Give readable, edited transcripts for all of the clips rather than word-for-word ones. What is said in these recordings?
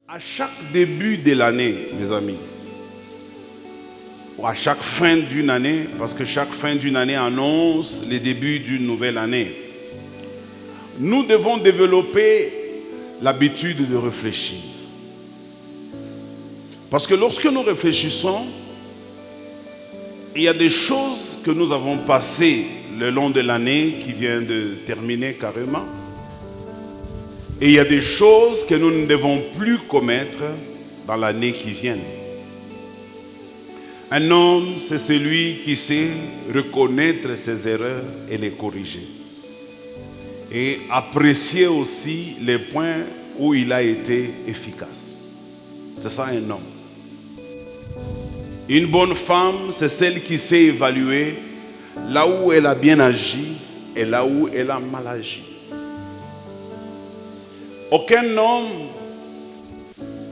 À chaque début de l'année, mes amis, ou à chaque fin d'une année, parce que chaque fin d'une année annonce le début d'une nouvelle année, nous devons développer l'habitude de réfléchir. Parce que lorsque nous réfléchissons, il y a des choses que nous avons passées le long de l'année qui vient de terminer carrément. Et il y a des choses que nous ne devons plus commettre dans l'année qui vient. Un homme, c'est celui qui sait reconnaître ses erreurs et les corriger. Et apprécier aussi les points où il a été efficace. C'est ça un homme. Une bonne femme, c'est celle qui sait évaluer là où elle a bien agi et là où elle a mal agi. Aucun homme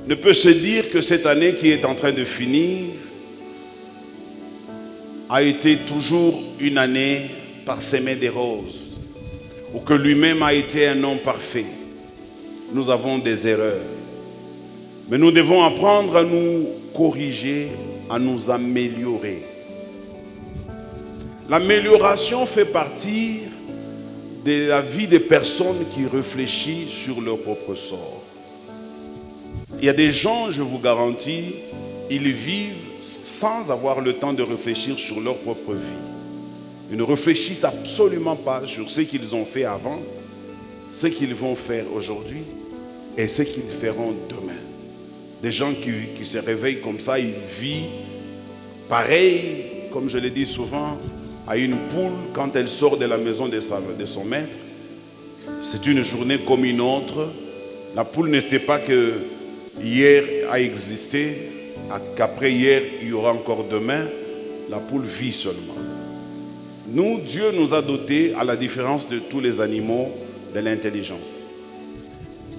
ne peut se dire que cette année qui est en train de finir a été toujours une année parsemée de roses, ou que lui-même a été un homme parfait. Nous avons des erreurs. Mais nous devons apprendre à nous corriger, à nous améliorer. L'amélioration fait partie de la vie des personnes qui réfléchissent sur leur propre sort. Il y a des gens, je vous garantis, ils vivent sans avoir le temps de réfléchir sur leur propre vie. Ils ne réfléchissent absolument pas sur ce qu'ils ont fait avant, ce qu'ils vont faire aujourd'hui et ce qu'ils feront demain. Des gens qui se réveillent comme ça, ils vivent pareil, comme je le dis souvent, à une poule quand elle sort de la maison de son maître. C'est une journée comme une autre. La poule ne sait pas que hier a existé, qu'après hier il y aura encore demain. La poule vit seulement. Nous, Dieu nous a dotés, à la différence de tous les animaux, de l'intelligence.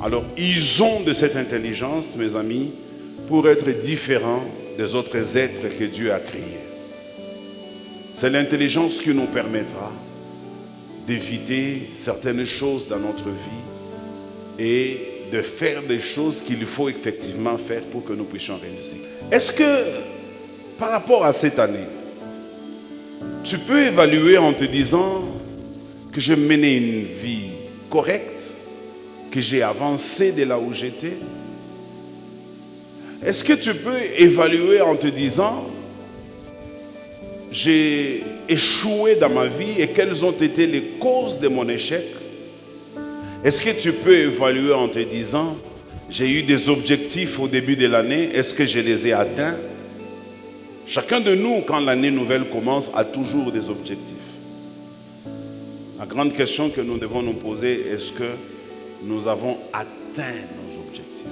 Alors ils ont de cette intelligence, mes amis, pour être différents des autres êtres que Dieu a créés. C'est l'intelligence qui nous permettra d'éviter certaines choses dans notre vie et de faire des choses qu'il faut effectivement faire pour que nous puissions réussir. Est-ce que, par rapport à cette année, tu peux évaluer en te disant que j'ai mené une vie correcte, que j'ai avancé de là où j'étais? Est-ce que tu peux évaluer en te disant j'ai échoué dans ma vie et quelles ont été les causes de mon échec? Est-ce que tu peux évaluer en te disant j'ai eu des objectifs au début de l'année, est-ce que je les ai atteints? Chacun de nous, quand l'année nouvelle commence, a toujours des objectifs. La grande question que nous devons nous poser, est-ce que nous avons atteint nos objectifs?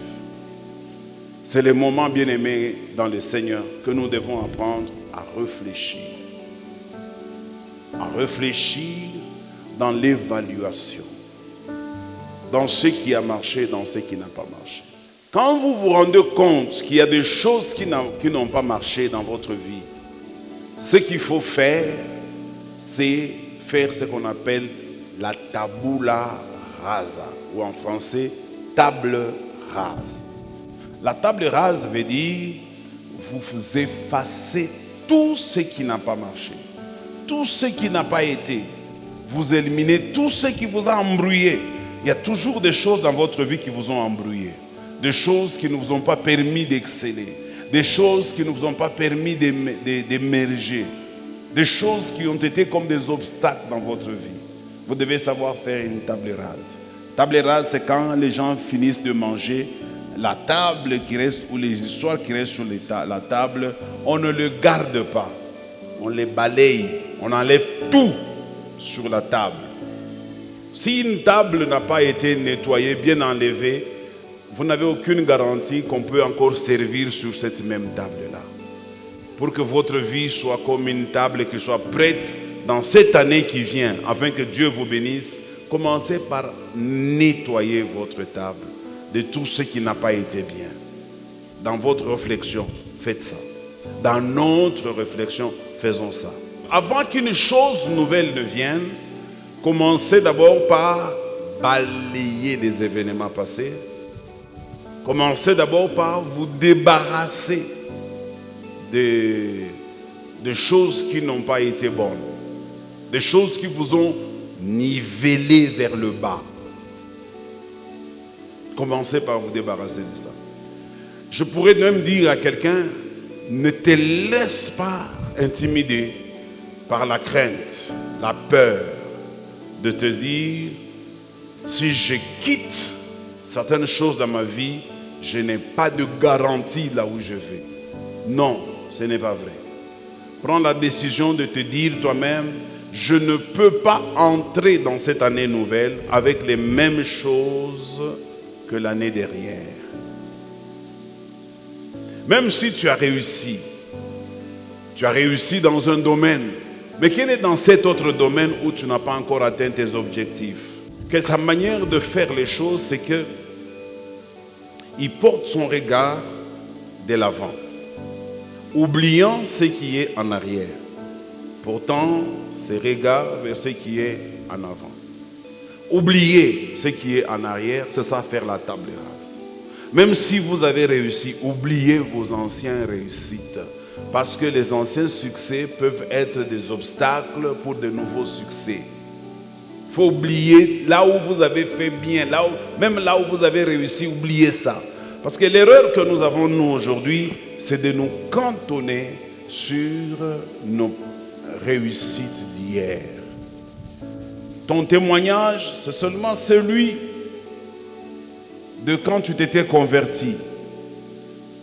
C'est le moment, bien-aimé, dans le Seigneur, que nous devons apprendre à réfléchir. À réfléchir dans l'évaluation. Dans ce qui a marché, dans ce qui n'a pas marché. Quand vous vous rendez compte qu'il y a des choses qui n'ont pas marché dans votre vie, ce qu'il faut faire, c'est faire ce qu'on appelle la tabula rasa, ou en français, table rase. La table rase veut dire, vous effacez tout ce qui n'a pas marché, tout ce qui n'a pas été. Vous éliminez tout ce qui vous a embrouillé. Il y a toujours des choses dans votre vie qui vous ont embrouillé. Des choses qui ne vous ont pas permis d'exceller. Des choses qui ne vous ont pas permis d'émerger. Des choses qui ont été comme des obstacles dans votre vie. Vous devez savoir faire une table rase. Table rase, c'est quand les gens finissent de manger, la table qui reste, ou les histoires qui restent sur la table, on ne le garde pas. On les balaye. On enlève tout sur la table. Si une table n'a pas été nettoyée, bien enlevée, vous n'avez aucune garantie qu'on peut encore servir sur cette même table-là. Pour que votre vie soit comme une table qui soit prête dans cette année qui vient, afin que Dieu vous bénisse, commencez par nettoyer votre table de tout ce qui n'a pas été bien. Dans votre réflexion, faites ça. Dans notre réflexion, faisons ça. Avant qu'une chose nouvelle ne vienne, commencez d'abord par balayer les événements passés Commencez d'abord par vous débarrasser des choses qui n'ont pas été bonnes, des choses qui vous ont nivelé vers le bas. Commencez par vous débarrasser de ça. Je pourrais même dire à quelqu'un, ne te laisse pas intimider par la crainte, la peur de te dire, si je quitte certaines choses dans ma vie, je n'ai pas de garantie là où je vais. Non, ce n'est pas vrai. Prends la décision de te dire toi-même, je ne peux pas entrer dans cette année nouvelle avec les mêmes choses que l'année dernière. Même si tu as réussi dans un domaine, mais quel est dans cet autre domaine où tu n'as pas encore atteint tes objectifs? Que sa manière de faire les choses, c'est que il porte son regard de l'avant, oubliant ce qui est en arrière. Pourtant, ses regards vers ce qui est en avant. Oublier ce qui est en arrière, c'est ça, faire la table rase. Même si vous avez réussi, oubliez vos anciennes réussites. Parce que les anciens succès peuvent être des obstacles pour de nouveaux succès. Il faut oublier là où vous avez fait bien, même là où vous avez réussi, oubliez ça. Parce que l'erreur que nous avons nous aujourd'hui, c'est de nous cantonner sur nos réussites d'hier. Ton témoignage, c'est seulement celui de quand tu t'étais converti.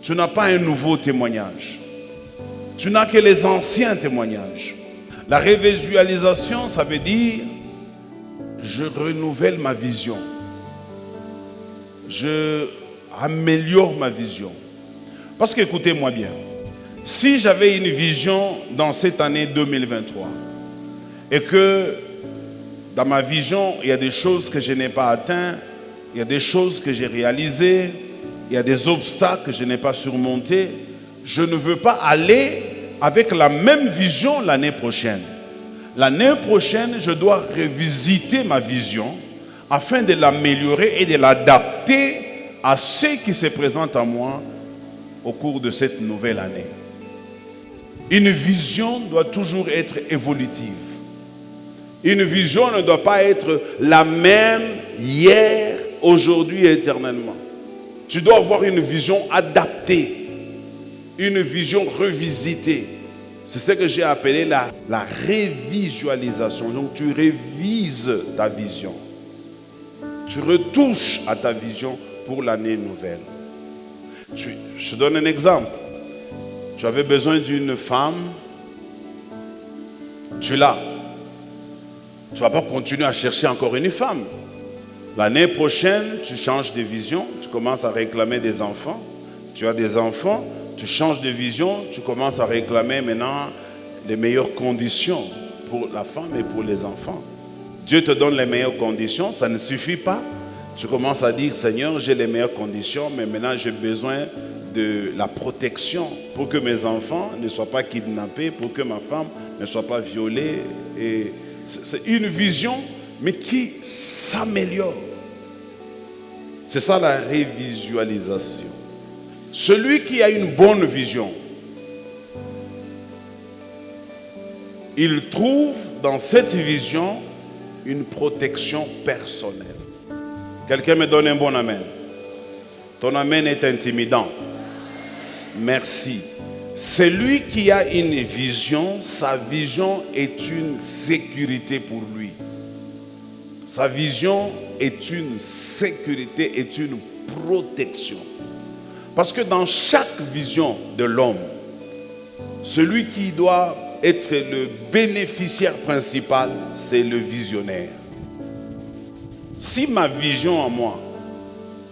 Tu n'as pas un nouveau témoignage. Tu n'as que les anciens témoignages. La révisualisation, ça veut dire je renouvelle ma vision. Je améliore ma vision. Parce que écoutez-moi bien, si j'avais une vision dans cette année 2023 et que dans ma vision, il y a des choses que je n'ai pas atteintes, il y a des choses que j'ai réalisées, il y a des obstacles que je n'ai pas surmontés, je ne veux pas aller avec la même vision l'année prochaine. L'année prochaine, je dois revisiter ma vision afin de l'améliorer et de l'adapter à ce qui se présente à moi au cours de cette nouvelle année. Une vision doit toujours être évolutive. Une vision ne doit pas être la même hier, aujourd'hui et éternellement. Tu dois avoir une vision adaptée, une vision revisitée. C'est ce que j'ai appelé la révisualisation. Donc tu révises ta vision. Tu retouches à ta vision pour l'année nouvelle. Je te donne un exemple. Tu avais besoin d'une femme. Tu l'as. Tu ne vas pas continuer à chercher encore une femme. L'année prochaine, tu changes de vision. Tu commences à réclamer des enfants. Tu as des enfants. Tu changes de vision, tu commences à réclamer maintenant les meilleures conditions pour la femme et pour les enfants. Dieu te donne les meilleures conditions, ça ne suffit pas. Tu commences à dire, Seigneur, j'ai les meilleures conditions, mais maintenant j'ai besoin de la protection pour que mes enfants ne soient pas kidnappés, pour que ma femme ne soit pas violée. Et c'est une vision, mais qui s'améliore. C'est ça la révisualisation. Celui qui a une bonne vision, il trouve dans cette vision une protection personnelle. Quelqu'un me donne un bon amen. Ton amen est intimidant. Merci. Celui qui a une vision, sa vision est une sécurité pour lui. Sa vision est une sécurité, est une protection. Parce que dans chaque vision de l'homme, celui qui doit être le bénéficiaire principal, c'est le visionnaire. Si ma vision en moi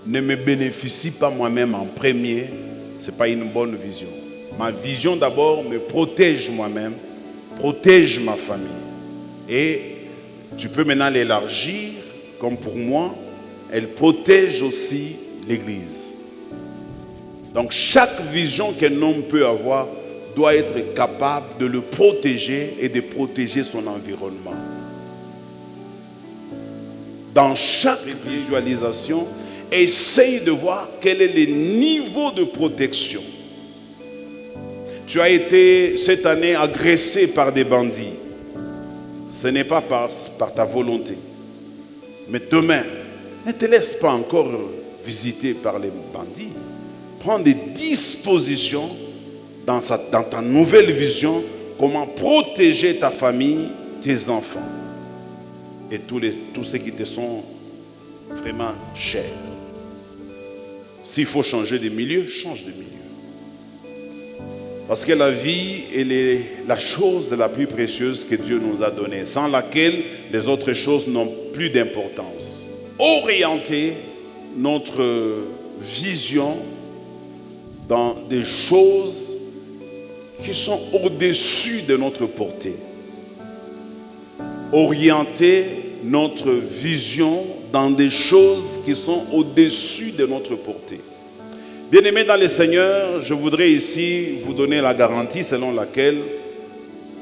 ne me bénéficie pas moi-même en premier, ce n'est pas une bonne vision. Ma vision d'abord me protège moi-même, protège ma famille. Et tu peux maintenant l'élargir, comme pour moi, elle protège aussi l'Église. Donc chaque vision qu'un homme peut avoir doit être capable de le protéger et de protéger son environnement. Dans chaque visualisation, essaye de voir quel est le niveau de protection. Tu as été cette année agressé par des bandits. Ce n'est pas par ta volonté. Mais demain, ne te laisse pas encore visiter par les bandits. Prends des dispositions dans ta nouvelle vision, comment protéger ta famille, tes enfants et tous ceux qui te sont vraiment chers. S'il faut changer de milieu, change de milieu. Parce que la vie, elle est la chose la plus précieuse que Dieu nous a donnée, sans laquelle les autres choses n'ont plus d'importance. Orienter notre vision dans des choses qui sont au-dessus de notre portée. Orienter notre vision dans des choses qui sont au-dessus de notre portée. Bien-aimés dans le Seigneur, je voudrais ici vous donner la garantie selon laquelle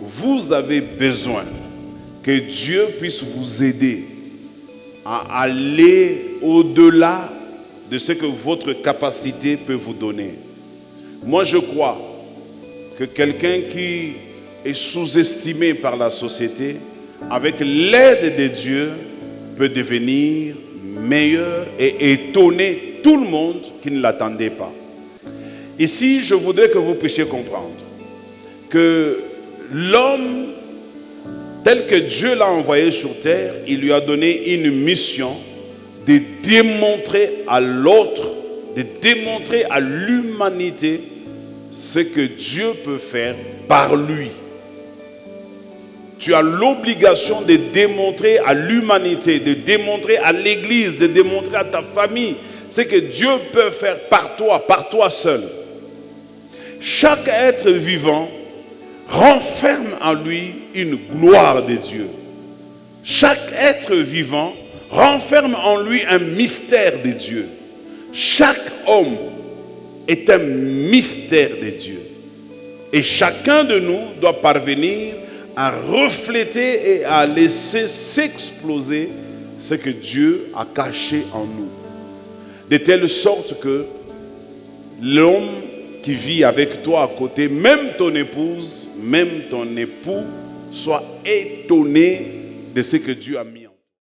vous avez besoin que Dieu puisse vous aider à aller au-delà de ce que votre capacité peut vous donner. Moi, je crois que quelqu'un qui est sous-estimé par la société, avec l'aide de Dieu, peut devenir meilleur et étonner tout le monde qui ne l'attendait pas. Ici, je voudrais que vous puissiez comprendre que l'homme, tel que Dieu l'a envoyé sur terre, il lui a donné une mission de démontrer à l'autre, de démontrer à l'humanité ce que Dieu peut faire par lui. Tu as l'obligation de démontrer à l'humanité, de démontrer à l'Église, de démontrer à ta famille ce que Dieu peut faire par toi seul. Chaque être vivant renferme en lui une gloire de Dieu. Chaque être vivant renferme en lui un mystère de Dieu. Chaque homme est un mystère de Dieu. Et chacun de nous doit parvenir à refléter et à laisser s'exploser ce que Dieu a caché en nous. De telle sorte que l'homme qui vit avec toi à côté, même ton épouse, même ton époux, soit étonné de ce que Dieu a mis en nous.